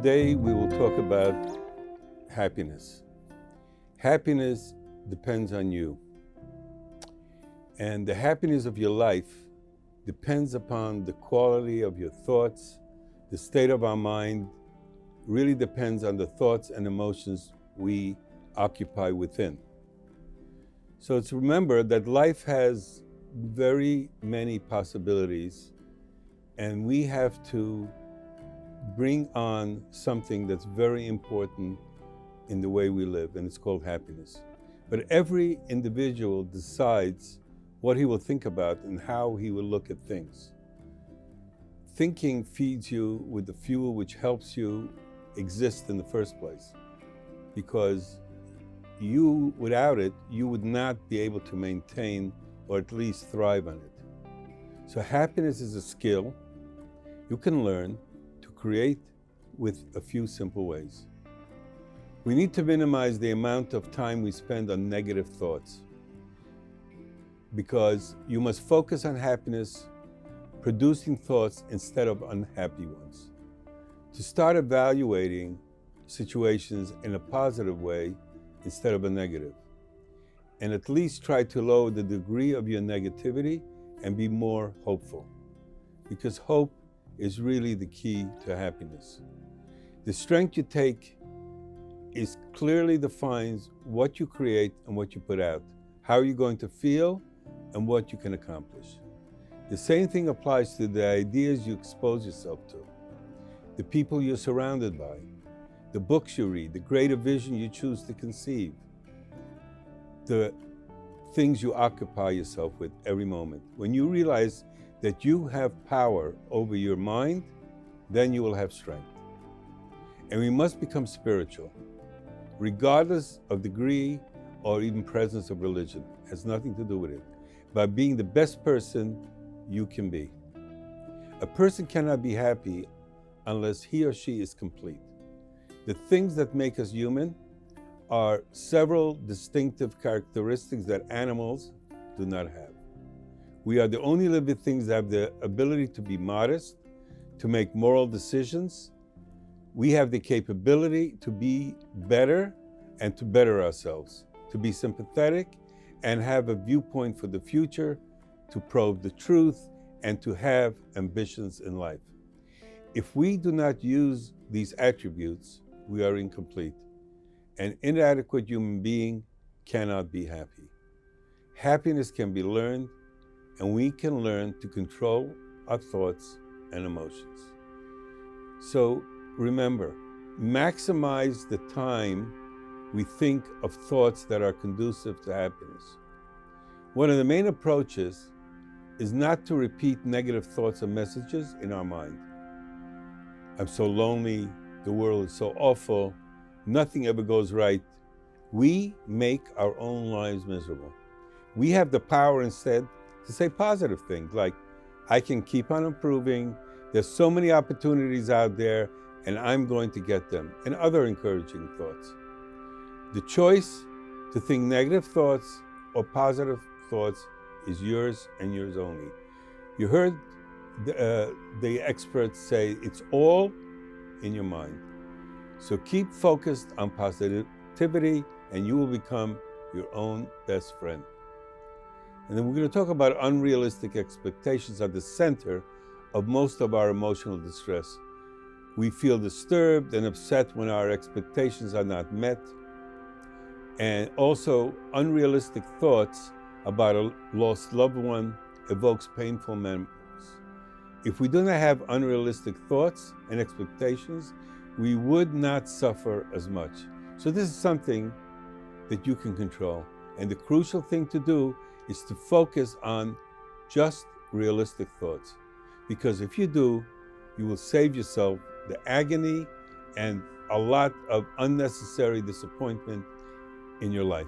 Today we will talk about happiness. Happiness depends on you. And the happiness of your life depends upon the quality of your thoughts. The state of our mind really depends on the thoughts and emotions we occupy within. So it's remember that life has very many possibilities, and we have to bring on something that's very important in the way we live, and it's called happiness. But every individual decides what he will think about and how he will look at things. Thinking feeds you with the fuel which helps you exist in the first place, because without it, you would not be able to maintain or at least thrive on it. So happiness is a skill you can learn to create with a few simple ways. We need to minimize the amount of time we spend on negative thoughts, because you must focus on happiness, producing thoughts instead of unhappy ones. To start evaluating situations in a positive way instead of a negative, and at least try to lower the degree of your negativity and be more hopeful, because hope is really the key to happiness. The strength you take clearly defines what you create and what you put out, how you're going to feel and what you can accomplish. The same thing applies to the ideas you expose yourself to, the people you're surrounded by, the books you read, the greater vision you choose to conceive, the things you occupy yourself with every moment. When you realize that you have power over your mind, then you will have strength. And we must become spiritual, regardless of degree or even presence of religion. It has nothing to do with it. By being the best person you can be. A person cannot be happy unless he or she is complete. The things that make us human are several distinctive characteristics that animals do not have. We are the only living things that have the ability to be modest, to make moral decisions. We have the capability to be better and to better ourselves, to be sympathetic and have a viewpoint for the future, to probe the truth, and to have ambitions in life. If we do not use these attributes, we are incomplete. An inadequate human being cannot be happy. Happiness can be learned, and we can learn to control our thoughts and emotions. So remember, maximize the time we think of thoughts that are conducive to happiness. One of the main approaches is not to repeat negative thoughts or messages in our mind. I'm so lonely, the world is so awful, nothing ever goes right. We make our own lives miserable. We have the power instead to say positive things like, I can keep on improving, there's so many opportunities out there, and I'm going to get them, and other encouraging thoughts. The choice to think negative thoughts or positive thoughts is yours and yours only. You heard the experts say it's all in your mind. So keep focused on positivity and you will become your own best friend. And then we're going to talk about unrealistic expectations at the center of most of our emotional distress. We feel disturbed and upset when our expectations are not met. And also, unrealistic thoughts about a lost loved one evokes painful memories. If we do not have unrealistic thoughts and expectations, we would not suffer as much. So this is something that you can control. And the crucial thing to do is to focus on just realistic thoughts. Because if you do, you will save yourself the agony and a lot of unnecessary disappointment in your life.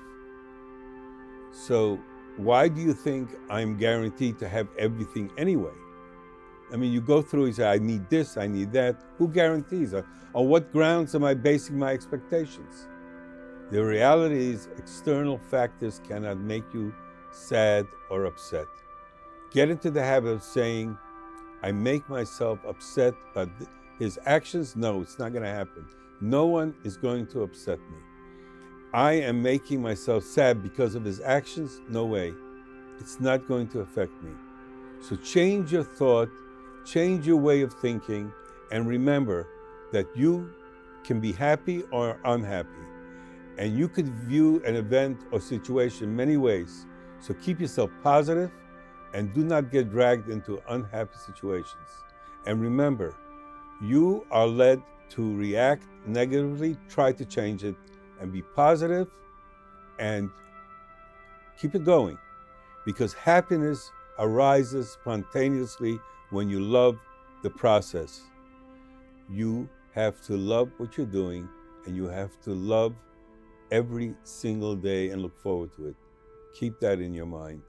So why do you think I'm guaranteed to have everything anyway? I mean, you go through, you say, I need this, I need that. Who guarantees? On what grounds am I basing my expectations? The reality is external factors cannot make you sad or upset. Get into the habit of saying, I make myself upset His actions, no, it's not going to happen. No one is going to upset me. I am making myself sad because of his actions, no way. It's not going to affect me. So change your thought, change your way of thinking, and remember that you can be happy or unhappy. And you could view an event or situation many ways. So keep yourself positive and do not get dragged into unhappy situations. And remember, you are led to react negatively, try to change it, and be positive and keep it going. Because happiness arises spontaneously when you love the process. You have to love what you're doing, and you have to love every single day and look forward to it. Keep that in your mind.